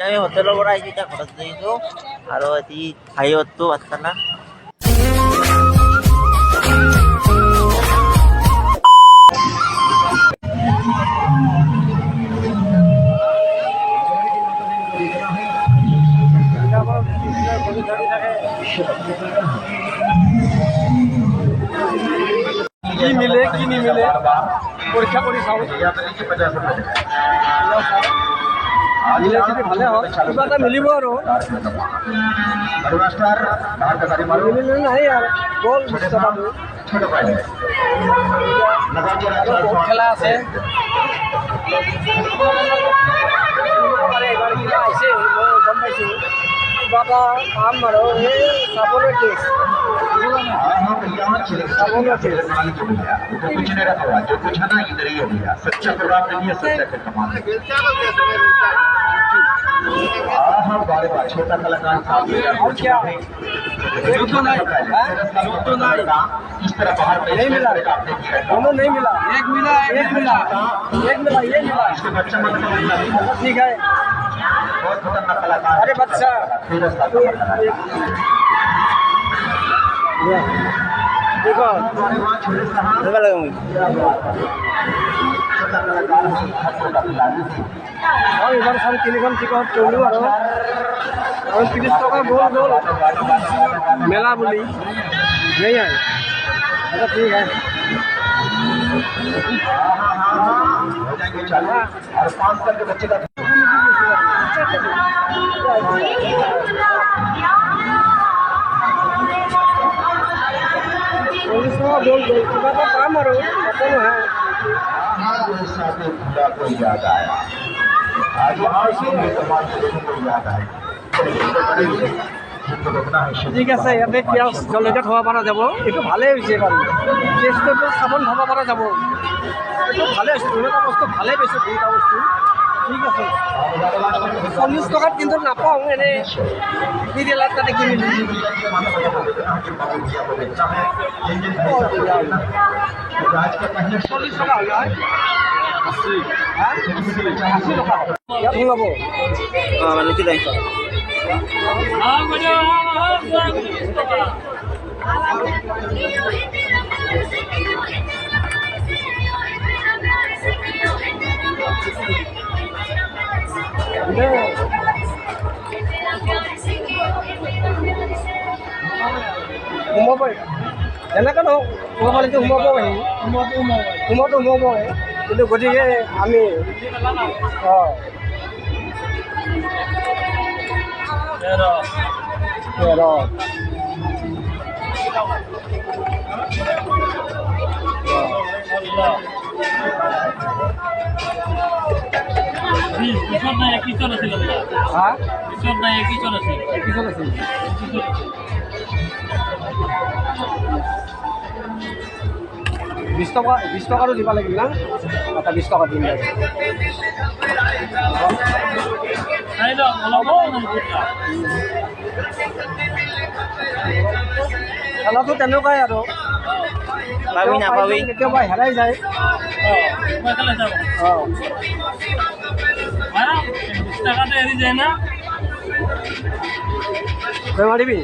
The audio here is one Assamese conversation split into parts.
আমি হোটেলৰ পৰা আহিছোঁ, এতিয়া ঘৰত গৈছোঁ আৰু আজি ভাইহঁতটো আছে না। কি মিলে কি নিমিলে পৰীক্ষা কৰি চাওঁ। মিলে যদি ভালে হওক, কিবা এটা মিলিব আৰু নিমিলে নাই আৰু গ'ল বিশ্বকাপটো। বহুত খেলা আছে, এইবাৰ কিবা আহিছে মই গম পাইছোঁ। কিবা এটা পাম আৰু এই চাবলৈ কেছ छोटा कलाकार इस तरह बाहर नहीं मिला, दोनों नहीं मिला, एक मिला एक मिला एक मिला ये मिला। ठीक है, बहुत खतरनाक कलाकार। अरे बच्चा देखो এইবাৰ চাৰি তিনিখন টিকট কৰিলোঁ আৰু 30 টকা গ'ল মেলা বুলি नहीं है। अच्छा ठीक है, और 5 साल के बच्चे का गोल कितना तो काम और है। को याद आया आज याद आया। ঠিক আছে, ইয়াতে পিঁয়াজ জলকীয়া থ'ব পৰা যাব, এইটো ভালেই হৈছে বাৰু। টেষ্টটো চাবোন থ'ব পৰা যাব, এইটো ভালেই হৈছে। দুটা বস্তু ভালেই পাইছোঁ, দুটা বস্তু ঠিক আছে। 40 টকাত কিন্তু নাপাওঁ, এনেই চিৰিয়েলত তাতে কিনি দিছোঁ। 40 টকা হ'ল নহয়, 80 টকা ইয়াত সোমাব। মানে কি নাই সোমাব এনেকৈ নহওক, সোমাবলৈকে সোমাব আহি সোমাবই, কিন্তু গতিকে আমি অঁ কিচন আছিল 20 টকাৰো দিব লাগিল না, এটা 20 টকা দিম। খেলাটো তেনেকুৱাই আৰু পাবি নাপাবি কেতিয়াবা হেৰাই যায়। মাৰিবি,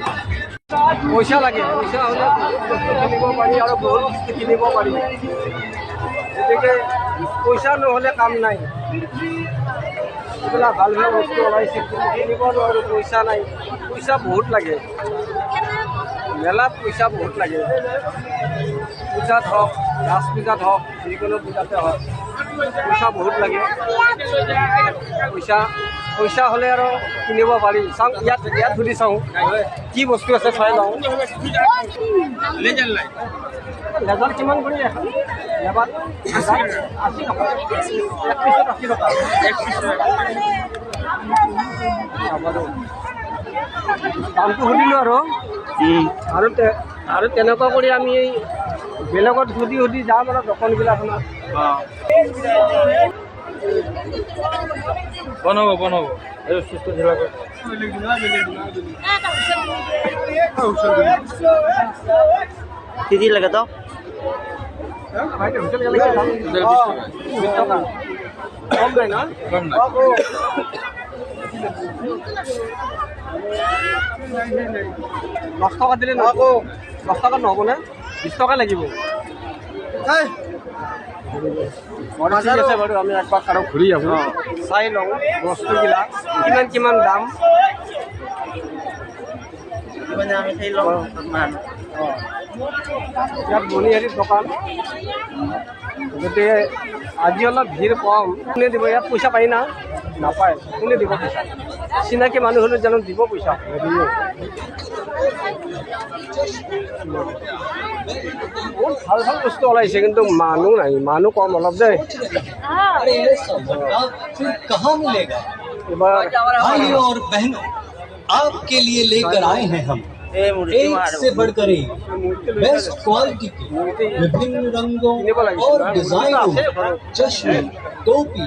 পইচা লাগে, পইচা হ'লে বস্তু কিনিব পাৰি আৰু বহুত বস্তু কিনিব পাৰি। গতিকে পইচা নহ'লে কাম নাই। এইবিলাক ভাল ভাল বস্তু ওলাইছে, কিনিব নোৱাৰোঁ, পইচা নাই। পইচা বহুত লাগে, মেলাত পইচা বহুত লাগে। পূজাত হওক, ৰাজ পূজাত হওক, যিকোনো পূজাতে হওক, পইচা বহুত লাগে। পইচা হ'লে আৰু কিনিব পাৰি। চাওঁ ইয়াত সুধি চাওঁ কি বস্তু আছে, চাই লওঁ। লেজাৰ কিমান কৰি এখন লেবাৰ 80 টকা, 1 পিছত 80 টকা। দামটো সুধিলোঁ আৰু তেনেকুৱা কৰি আমি বেলেগত সুধি যাম আৰু দোকানবিলাখনত বনাব এই সুস্থ জিলা কি লাগে তো কম নাই না? দহ টকা দিলে নহ'ব, 10 টকা নহ'ব নে? 20 টকা লাগিব। বাৰু ঠিক আছে বাৰু, আমি একপাক আৰু ঘূৰি আহোঁ, চাই লওঁ বস্তুবিলাক কিমান দাম। মানে আমি চাই লওঁ মান। ইয়াত মণিহাৰীৰ দোকান, গতিকে আজি অলপ ভিৰ কম। কোনে দিব ইয়াত? পইচা পাই না? নাপায়। কোনে দিব পইচা? চিনাকি মানুহ হ'লে জানো দিব পইচা? বহুত ভাল ভাল বস্তু ওলাইছে, কিন্তু মানুহ নাই, মানুহ কম অলপ দেই। कहाँ मिलेगा এবাৰ भाइयों और बहनों, आपके लिए लेकर आए हैं हम এই মুৰ্গী एक से बढ़कर एक बेस्ट क्वालिटी के विभिन्न रंगों और डिजाइनों में चश्मे, टोपी,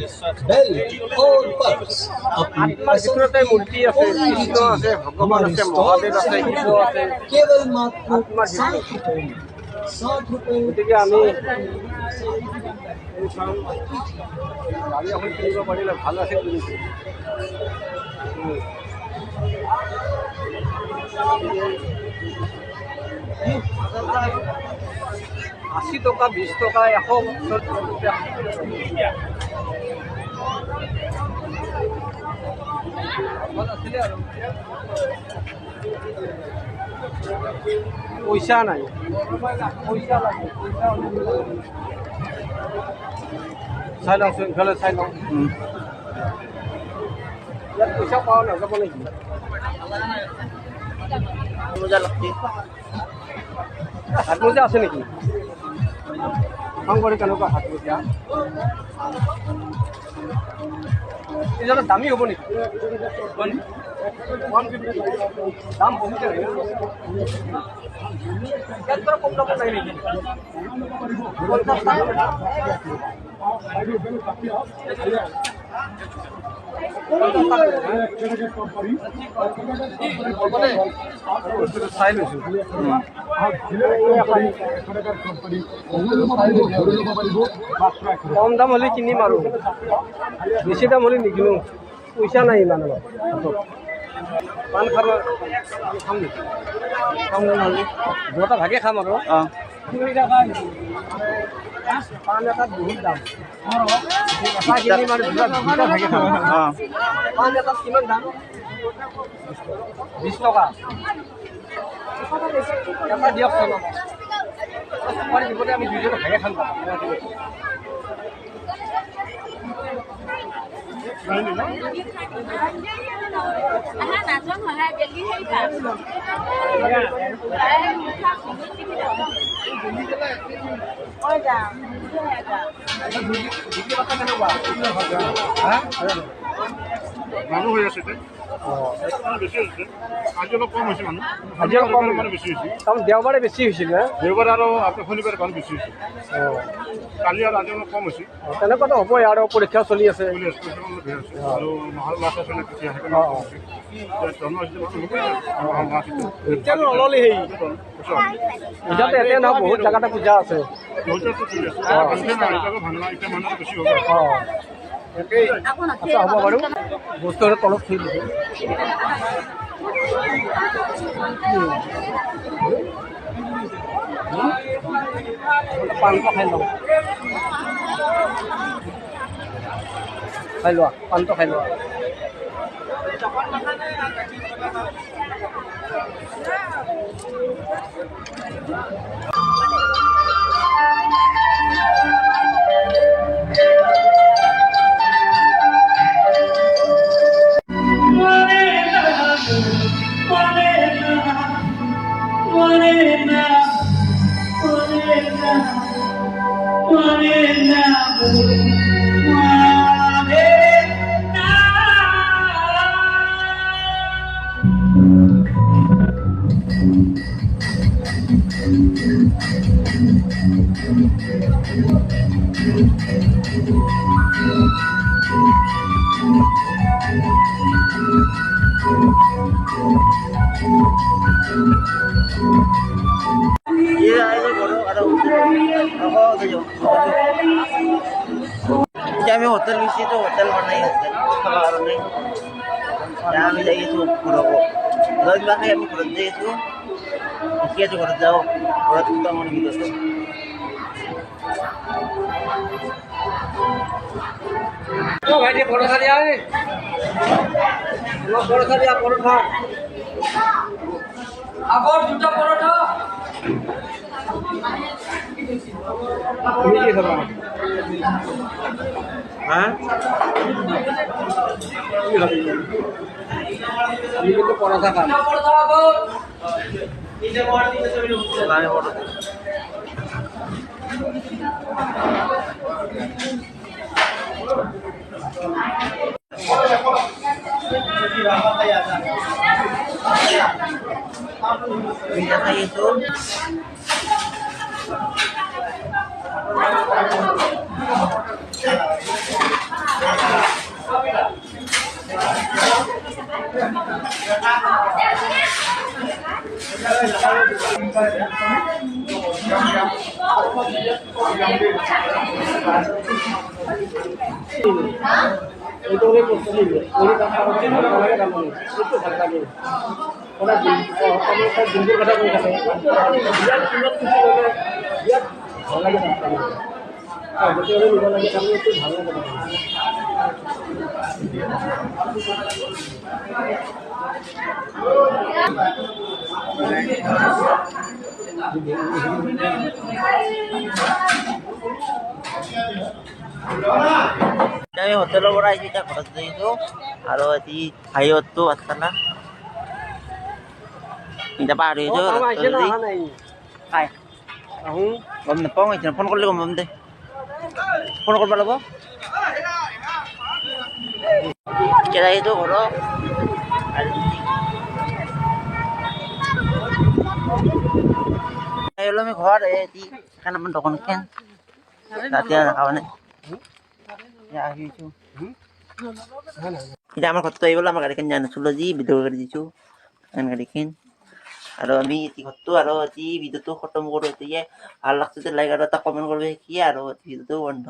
बेल्ट और पर्स अपनी আত্মাৰ ভিতৰতে মূৰ্তি আছে, কৃষ্ণ আছে, ভগৱান আছে, মহাদেৱ আছে, শিৱ আছে। केवल मात्र 60 रुपए গতিকে আমি গাড়ী এখন কিনিব পাৰিলে ভাল আছিল কিন্তু। 80 টকা, 20 টকা, 170 টকা। আছিলে আৰু পইচা নাই, পইচা লাগে, চাই লওঁচোন, ইফালে চাই লওঁ। ইয়াত পইচা পোৱা নাযাব নেকি? মোজা লাগছে। হাত মোজা আছে নেকি? কাম কৰি কেনেকুৱা হাত মোজা? এইজনে দামী হ'ব নেকি? দাম বহুত ইয়াত পৰা কম দামত নাই নেকি? চাই লৈছোঁ। কম দাম হ'লে কিনিম আৰু, বেছি দাম হ'লে নিকিনো। পইচা নাই ইমান অলপ। পাণ খাব খাম নেকি? খাম নহ'লে দুটা ভাগে খাম আৰু। অঁ পাণ এটাত বহুত দাম। এটা কিনিম আৰু দুটা ভাগে খাম। অঁ পাণ এটাত কিমান দাম? 20 টকা। এটা দিয়কচোন। সুপাৰী দিবলৈ আমি দুইজনে ভাগে খাম। মানুহ হৈ আছে বেছি হৈছে। আজি অলপ কম হৈছে মানুহ, আজি অলপ কম মানে বেছি হৈছে। তাৰমানে দেওবাৰে বেছি হৈছিল নে? দেওবাৰ আৰু আপোনাৰ শনিবাৰে মানুহ বেছি হৈছে। কালি আৰু আজি অলপ কম হৈছে। তেনেকুৱাতো হ'বই আৰু পৰীক্ষা চলি আছে। বুলি স্কুলখন অলপ ভিৰ আছে আৰু মহল মাছ আছে তেতিয়া সেইকাৰণে কম হৈছে। জন্ম হৈছে মানুহ হ'বই মহল মাছ এতিয়ানো নল'লি সেই এতিয়াতো এতে নহয়, বহুত জেগাতে পূজা আছে। বহুতো চলি আছে। ভালকৈ নাই, এতিয়াও ভাল নাই, এতিয়া মানুহ বেছি হ'ব। অঁ আচ্ছা হ'ব বাৰু, বস্তু আৰু তলত থৈ দিছোঁ। পাণটো খাই লওঁ, খাই লোৱা, পাণটো খাই লোৱা। ये आएगा बोलो ada hotel क्या मैं होटल इसी तो होटल बनाई होटल नहीं এতিয়া আমি যাই আছোঁ ঘূৰাব ঘৰত কিবা খাই আমি ঘৰত যাই আছোঁ ঠিক আছে ঘৰত যাওঁ ঘৰত আমাৰ গীত আছে ও ভাই দিয়ে পরোটা দিয়া রে পরোটা দিয়া পরোটা আবার দুটো পরোটা তুমি কি খাবা হ্যাঁ কি খাবি আমি কিন্তু পরোটা খাই আমি বড় Minta saya itu itu oleh posisi ini tanpa orang orang lagi kamu itu hal lagi orang kamu kan jujur kata kamu kata dia cuma kusi oleh dia hal lagi kamu betul oleh hal lagi kamu itu hal lagi আমি হোটেলৰ পৰা আহিছোঁ এতিয়া ঘৰত গৈছোঁ আৰু আজি ভাইহঁতো আছে না এতিয়া পাৰ হৈ খাই গম নাপাওঁ এতিয়া ফোন কৰিলে গম পাম দে ফোন কৰিব লাগিব এতিয়া আহিছোঁ ঘৰত আমি ঘৰত এখান আমাৰ দোকানখন তাতে খাবানে এতিয়া আমাৰ ঘৰটো আহিবলৈ আমাৰ গাড়ীখন জানা নাছিলোঁ আজি ভিডিঅ' কৰি দিছোঁ গাড়ীখন আৰু আমি ঘৰটো আৰু আজি ভিডিঅ'টো খতম কৰোঁ এতিয়া ভাল লাগছে লাইক আৰু এটা কমেণ্ট কৰিব শিকিয়ে আৰু ভিডিঅ'টো বন্ধ